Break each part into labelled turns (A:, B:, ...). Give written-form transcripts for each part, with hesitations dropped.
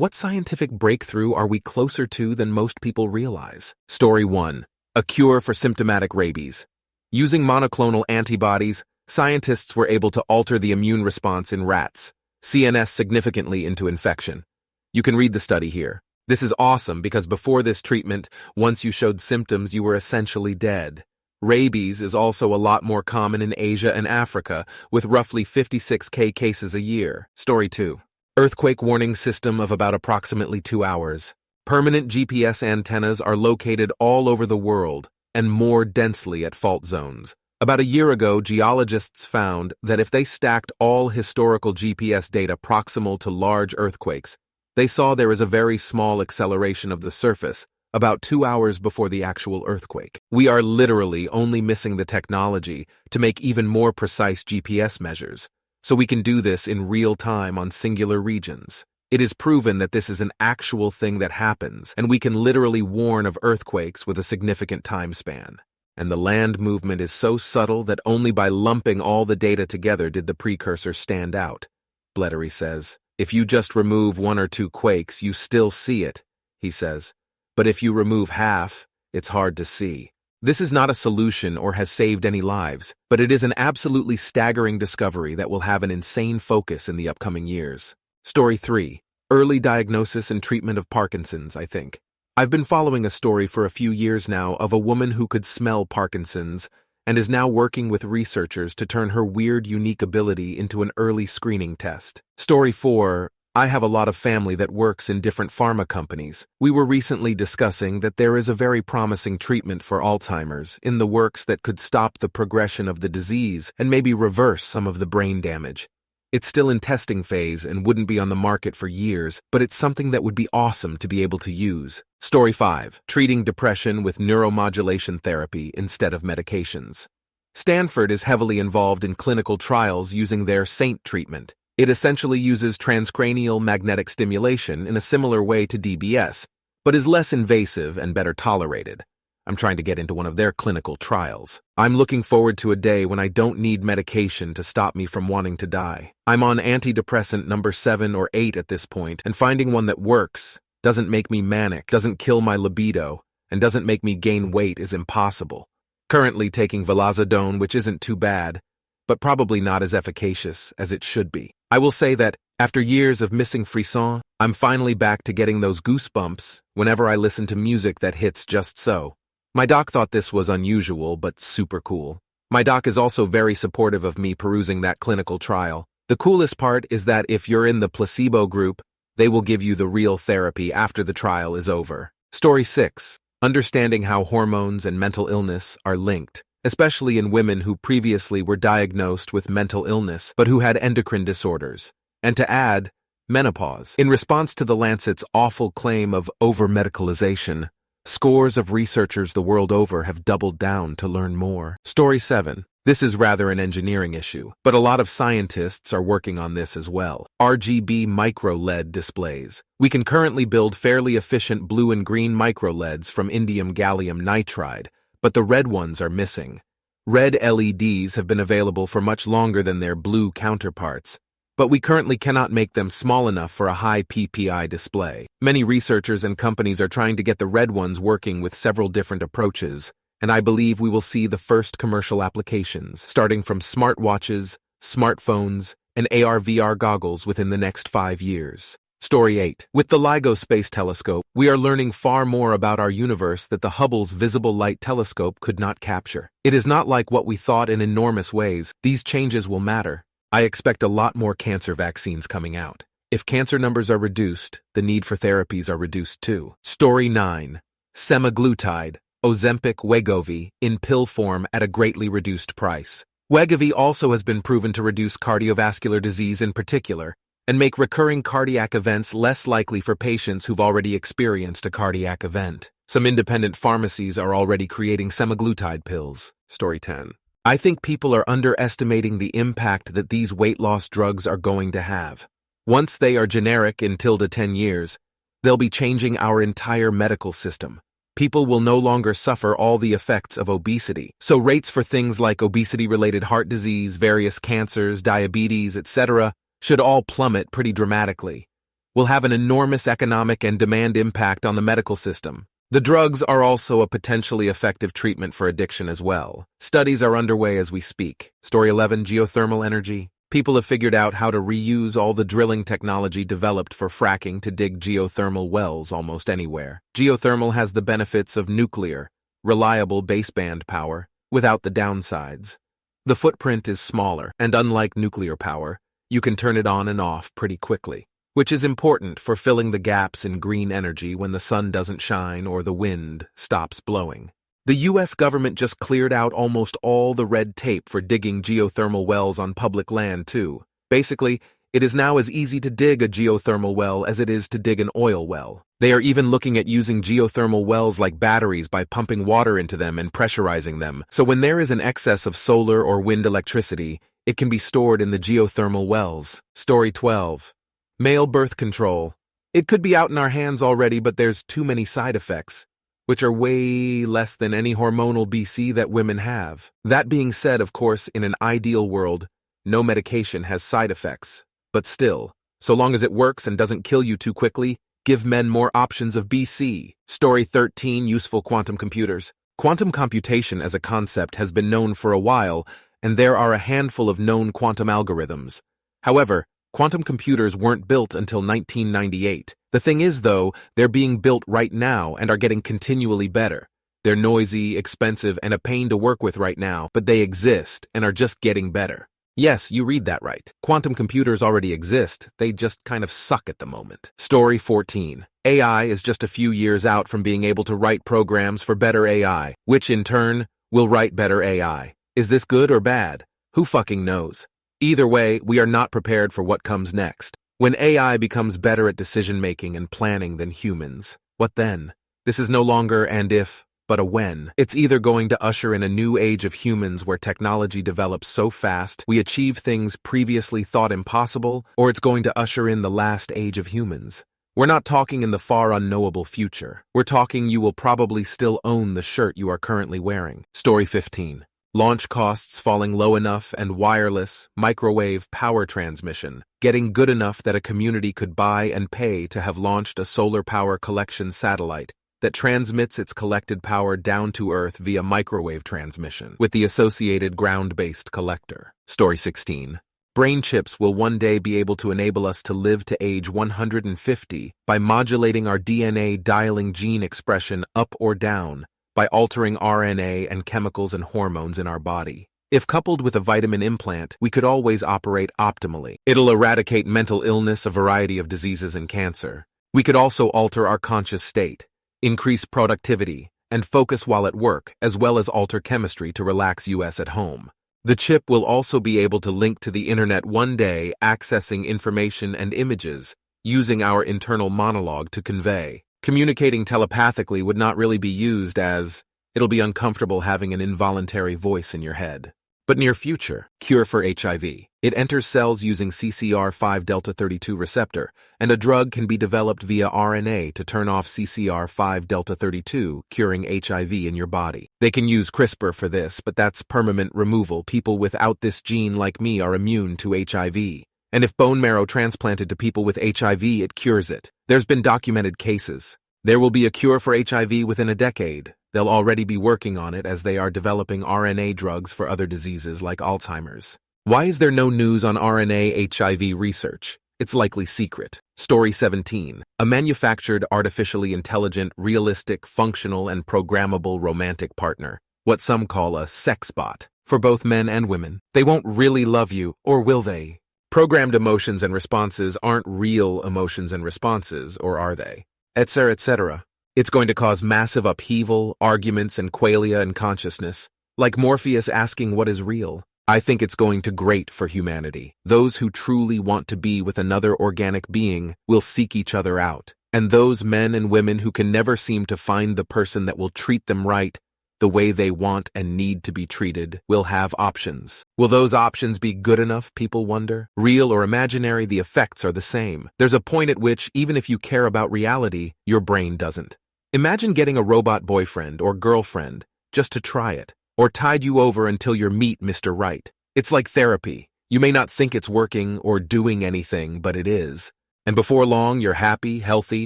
A: What scientific breakthrough are we closer to than most people realize? Story 1. A cure for symptomatic rabies. Using monoclonal antibodies, scientists were able to alter the immune response in rats, CNS significantly into infection. You can read the study here. This is awesome because before this treatment, once you showed symptoms, you were essentially dead. Rabies is also a lot more common in Asia and Africa, with roughly 56,000 cases a year. Story 2. Earthquake warning system of about approximately 2 hours. Permanent GPS antennas are located all over the world and more densely at fault zones. About a year ago, geologists found that if they stacked all historical GPS data proximal to large earthquakes, they saw there is a very small acceleration of the surface, about 2 hours before the actual earthquake. We are literally only missing the technology to make even more precise GPS measures, so we can do this in real time on singular regions. It is proven that this is an actual thing that happens, and we can literally warn of earthquakes with a significant time span. And the land movement is so subtle that only by lumping all the data together did the precursor stand out. Blettery says, if you just remove 1 or 2 quakes, you still see it, he says. But if you remove half, it's hard to see. This is not a solution or has saved any lives, but it is an absolutely staggering discovery that will have an insane focus in the upcoming years. Story 3. Early diagnosis and treatment of Parkinson's, I think. I've been following a story for a few years now of a woman who could smell Parkinson's and is now working with researchers to turn her weird, unique ability into an early screening test. Story 4. I have a lot of family that works in different pharma companies. We were recently discussing that there is a very promising treatment for Alzheimer's in the works that could stop the progression of the disease and maybe reverse some of the brain damage. It's still in testing phase and wouldn't be on the market for years, but it's something that would be awesome to be able to use. Story 5. Treating depression with neuromodulation therapy instead of medications. Stanford is heavily involved in clinical trials using their SAINT treatment. It essentially uses transcranial magnetic stimulation in a similar way to DBS, but is less invasive and better tolerated. I'm trying to get into one of their clinical trials. I'm looking forward to a day when I don't need medication to stop me from wanting to die. I'm on antidepressant number 7 or 8 at this point, and finding one that works, doesn't make me manic, doesn't kill my libido, and doesn't make me gain weight is impossible. Currently taking vilazodone, which isn't too bad, but probably not as efficacious as it should be. I will say that, after years of missing frisson, I'm finally back to getting those goosebumps whenever I listen to music that hits just so. My doc thought this was unusual, but super cool. My doc is also very supportive of me perusing that clinical trial. The coolest part is that if you're in the placebo group, they will give you the real therapy after the trial is over. Story 6. Understanding how hormones and mental illness are linked, especially in women who previously were diagnosed with mental illness but who had endocrine disorders. And to add, menopause. In response to the Lancet's awful claim of over-medicalization, scores of researchers the world over have doubled down to learn more. Story 7. This is rather an engineering issue, but a lot of scientists are working on this as well. RGB micro-LED displays. We can currently build fairly efficient blue and green micro-LEDs from indium gallium nitride, but the red ones are missing. Red LEDs have been available for much longer than their blue counterparts, but we currently cannot make them small enough for a high PPI display. Many researchers and companies are trying to get the red ones working with several different approaches, and I believe we will see the first commercial applications, starting from smartwatches, smartphones, and AR/VR goggles within the next 5 years. Story 8. With the LIGO Space Telescope, we are learning far more about our universe that the Hubble's Visible Light Telescope could not capture. It is not like what we thought in enormous ways. These changes will matter. I expect a lot more cancer vaccines coming out. If cancer numbers are reduced, the need for therapies are reduced too. Story 9. Semaglutide, Ozempic Wegovy, in pill form at a greatly reduced price. Wegovy also has been proven to reduce cardiovascular disease in particular, and make recurring cardiac events less likely for patients who've already experienced a cardiac event. Some independent pharmacies are already creating semaglutide pills. Story 10. I think people are underestimating the impact that these weight loss drugs are going to have. Once they are generic in 10 years, they'll be changing our entire medical system. People will no longer suffer all the effects of obesity. So rates for things like obesity-related heart disease, various cancers, diabetes, etc., should all plummet pretty dramatically. will have an enormous economic and demand impact on the medical system. The drugs are also a potentially effective treatment for addiction as well. Studies are underway as we speak. Story 11, geothermal energy. People have figured out how to reuse all the drilling technology developed for fracking to dig geothermal wells almost anywhere. Geothermal has the benefits of nuclear, reliable baseband power, without the downsides. The footprint is smaller, and unlike nuclear power, you can turn it on and off pretty quickly, which is important for filling the gaps in green energy when the sun doesn't shine or the wind stops blowing. The U.S. government just cleared out almost all the red tape for digging geothermal wells on public land, too. Basically, it is now as easy to dig a geothermal well as it is to dig an oil well. They are even looking at using geothermal wells like batteries by pumping water into them and pressurizing them, so when there is an excess of solar or wind electricity, it can be stored in the geothermal wells. Story 12. Male birth control. It could be out in our hands already, but there's too many side effects, which are way less than any hormonal BC that women have. That being said, of course, in an ideal world, no medication has side effects. But still, so long as it works and doesn't kill you too quickly, give men more options of BC. Story 13, useful quantum computers. Quantum computation as a concept has been known for a while, and there are a handful of known quantum algorithms. However, quantum computers weren't built until 1998. The thing is, though, they're being built right now and are getting continually better. They're noisy, expensive, and a pain to work with right now, but they exist and are just getting better. Yes, you read that right. Quantum computers already exist, they just kind of suck at the moment. Story 14. AI is just a few years out from being able to write programs for better AI, which in turn will write better AI. Is this good or bad? Who fucking knows? Either way, we are not prepared for what comes next. When AI becomes better at decision-making and planning than humans, what then? This is no longer and if, but a when. It's either going to usher in a new age of humans where technology develops so fast we achieve things previously thought impossible, or it's going to usher in the last age of humans. We're not talking in the far unknowable future. We're talking you will probably still own the shirt you are currently wearing. Story 15. Launch costs falling low enough and wireless, microwave power transmission, getting good enough that a community could buy and pay to have launched a solar power collection satellite that transmits its collected power down to Earth via microwave transmission, with the associated ground-based collector. Story 16. Brain chips will one day be able to enable us to live to age 150 by modulating our DNA dialing gene expression up or down, by altering RNA and chemicals and hormones in our body. If coupled with a vitamin implant, we could always operate optimally. It'll eradicate mental illness, a variety of diseases, and cancer. We could also alter our conscious state, increase productivity, and focus while at work, as well as alter chemistry to relax us at home. The chip will also be able to link to the internet one day, accessing information and images, using our internal monologue to convey. Communicating telepathically would not really be used as it'll be uncomfortable having an involuntary voice in your head. But near future, cure for HIV. It enters cells using CCR5 delta 32 receptor, and a drug can be developed via RNA to turn off CCR5 delta 32, curing HIV in your body. They can use CRISPR for this, but that's permanent removal. People without this gene like me are immune to HIV. And if bone marrow transplanted to people with HIV, it cures it. There's been documented cases. There will be a cure for HIV within a decade. They'll already be working on it as they are developing RNA drugs for other diseases like Alzheimer's. Why is there no news on RNA HIV research? It's likely secret. Story 17. A manufactured, artificially intelligent, realistic, functional, and programmable romantic partner. What some call a sex bot. For both men and women. They won't really love you, or will they? Programmed emotions and responses aren't real emotions and responses, or are they? Etc., etc. It's going to cause massive upheaval, arguments, and qualia in consciousness, like Morpheus asking what is real. I think it's going to grate for humanity. Those who truly want to be with another organic being will seek each other out, and those men and women who can never seem to find the person that will treat them right, the way they want and need to be treated, will have options. Will those options be good enough, people wonder? Real or imaginary, the effects are the same. There's a point at which, even if you care about reality, your brain doesn't. Imagine getting a robot boyfriend or girlfriend just to try it, or tide you over until you meet Mr. Right. It's like therapy. You may not think it's working or doing anything, but it is. And before long, you're happy, healthy,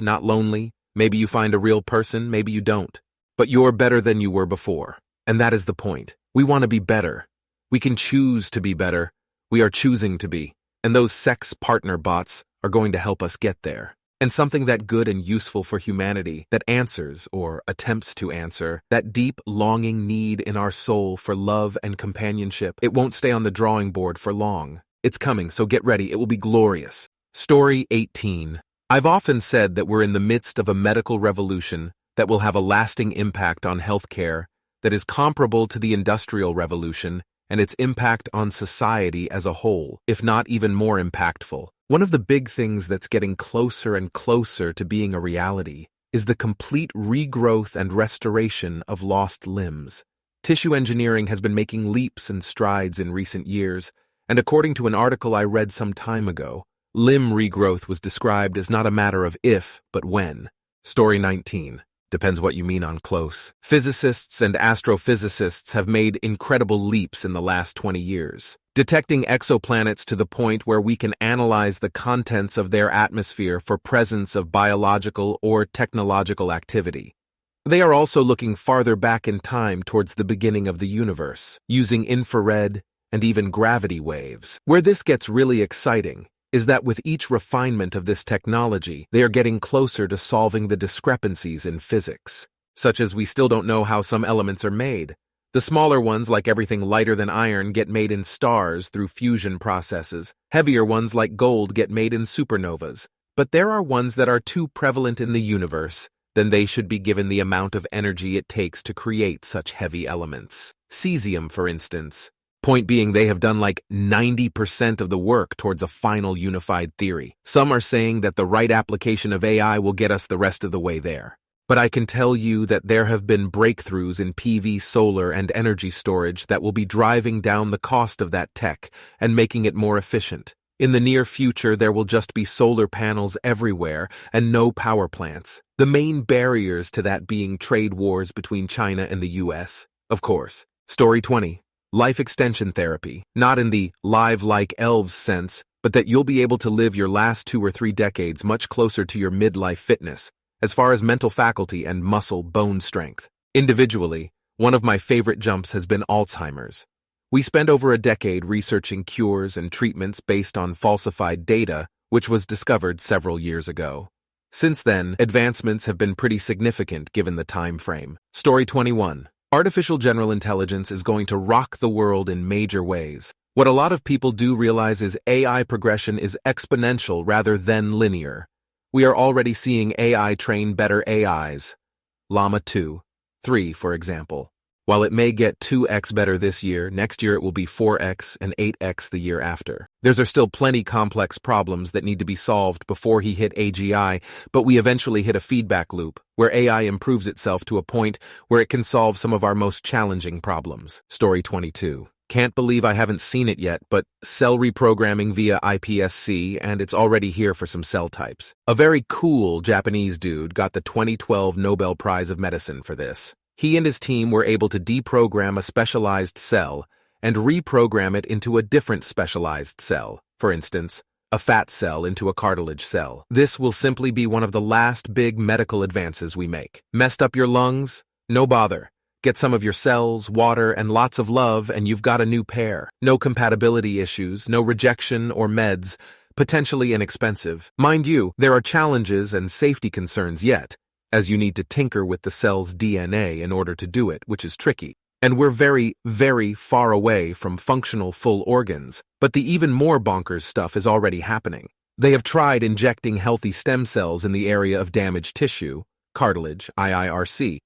A: not lonely. Maybe you find a real person, maybe you don't. But you're better than you were before. And that is the point. We want to be better. We can choose to be better. We are choosing to be. And those sex partner bots are going to help us get there. And something that good and useful for humanity, that answers, or attempts to answer, that deep longing need in our soul for love and companionship, it won't stay on the drawing board for long. It's coming, so get ready, it will be glorious. Story 18. I've often said that we're in the midst of a medical revolution that will have a lasting impact on healthcare that is comparable to the Industrial Revolution and its impact on society as a whole, if not even more impactful. One of the big things that's getting closer and closer to being a reality is the complete regrowth and restoration of lost limbs. Tissue engineering has been making leaps and strides in recent years, and according to an article I read some time ago, limb regrowth was described as not a matter of if, but when. Story 19. Depends what you mean on close. Physicists and astrophysicists have made incredible leaps in the last 20 years, detecting exoplanets to the point where we can analyze the contents of their atmosphere for presence of biological or technological activity. They are also looking farther back in time towards the beginning of the universe, using infrared and even gravity waves. Where this gets really exciting is that with each refinement of this technology, they are getting closer to solving the discrepancies in physics, such as we still don't know how some elements are made. The smaller ones, like everything lighter than iron, get made in stars through fusion processes. Heavier ones, like gold, get made in supernovas. But there are ones that are too prevalent in the universe, then they should be given the amount of energy it takes to create such heavy elements. Cesium, for instance. Point being, they have done like 90% of the work towards a final unified theory. Some are saying that the right application of AI will get us the rest of the way there. But I can tell you that there have been breakthroughs in PV solar and energy storage that will be driving down the cost of that tech and making it more efficient. In the near future, there will just be solar panels everywhere and no power plants. The main barriers to that being trade wars between China and the US. Of course. Story 20. Life extension therapy, not in the live like elves sense, but that you'll be able to live your last 2 or 3 decades much closer to your midlife fitness, as far as mental faculty and muscle bone strength. Individually, one of my favorite jumps has been Alzheimer's. We spent over a decade researching cures and treatments based on falsified data, which was discovered several years ago. Since then, advancements have been pretty significant given the time frame. Story 21. Artificial general intelligence is going to rock the world in major ways. What a lot of people do realize is AI progression is exponential rather than linear. We are already seeing AI train better AIs. Llama 2, 3, for example. While it may get 2x better this year, next year it will be 4x and 8x the year after. There are still plenty complex problems that need to be solved before he hit AGI, but we eventually hit a feedback loop, where AI improves itself to a point where it can solve some of our most challenging problems. Story 22. Can't believe I haven't seen it yet, but cell reprogramming via iPSC, and it's already here for some cell types. A very cool Japanese dude got the 2012 Nobel Prize of Medicine for this. He and his team were able to deprogram a specialized cell and reprogram it into a different specialized cell, for instance, a fat cell into a cartilage cell. This will simply be one of the last big medical advances we make. Messed up your lungs? No bother. Get some of your cells, water, and lots of love, and you've got a new pair. No compatibility issues, no rejection or meds, potentially inexpensive. Mind you, there are challenges and safety concerns yet, as you need to tinker with the cell's DNA in order to do it, which is tricky. And we're very, very far away from functional full organs, but the even more bonkers stuff is already happening. They have tried injecting healthy stem cells in the area of damaged tissue, cartilage, IIRC,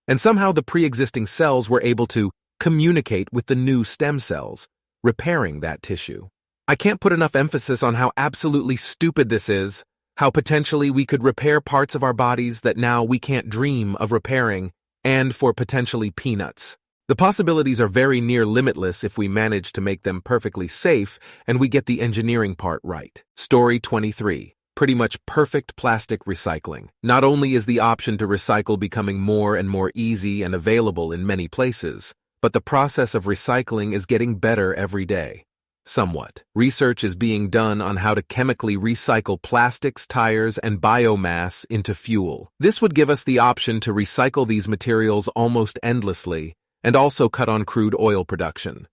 A: and somehow the pre-existing cells were able to communicate with the new stem cells, repairing that tissue. I can't put enough emphasis on how absolutely stupid this is, how potentially we could repair parts of our bodies that now we can't dream of repairing, and for potentially peanuts. The possibilities are very near limitless if we manage to make them perfectly safe and we get the engineering part right. Story 23. Pretty much perfect plastic recycling. Not only is the option to recycle becoming more and more easy and available in many places, but the process of recycling is getting better every day. Somewhat. Research is being done on how to chemically recycle plastics, tires, and biomass into fuel. This would give us the option to recycle these materials almost endlessly and also cut on crude oil production.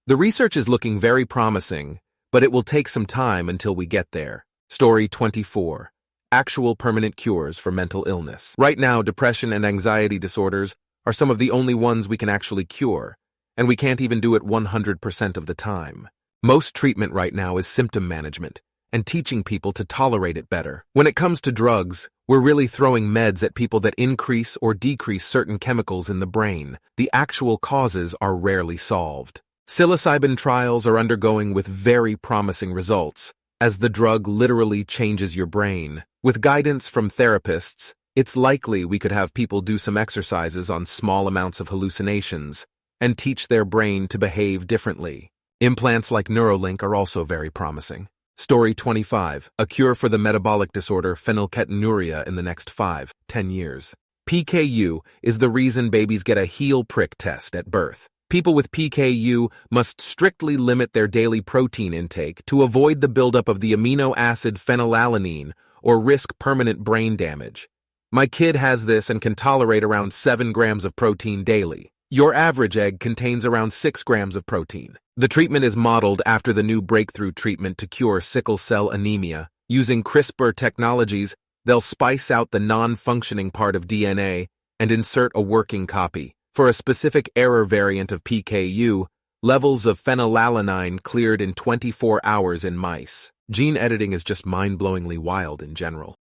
A: The research is looking very promising, but it will take some time until we get there. Story 24. Actual permanent cures for mental illness. Right now, depression and anxiety disorders are some of the only ones we can actually cure, and we can't even do it 100% of the time. Most treatment right now is symptom management and teaching people to tolerate it better. When it comes to drugs, we're really throwing meds at people that increase or decrease certain chemicals in the brain. The actual causes are rarely solved. Psilocybin trials are undergoing with very promising results, as the drug literally changes your brain. With guidance from therapists, it's likely we could have people do some exercises on small amounts of hallucinations and teach their brain to behave differently. Implants like Neuralink are also very promising. Story 25. A cure for the metabolic disorder phenylketonuria in the next 5-10 years. PKU is the reason babies get a heel prick test at birth. People with PKU must strictly limit their daily protein intake to avoid the buildup of the amino acid phenylalanine or risk permanent brain damage. My kid has this and can tolerate around 7 grams of protein daily. Your average egg contains around 6 grams of protein. The treatment is modeled after the new breakthrough treatment to cure sickle cell anemia. Using CRISPR technologies, they'll spice out the non-functioning part of DNA and insert a working copy. For a specific error variant of PKU, levels of phenylalanine cleared in 24 hours in mice. Gene editing is just mind-blowingly wild in general.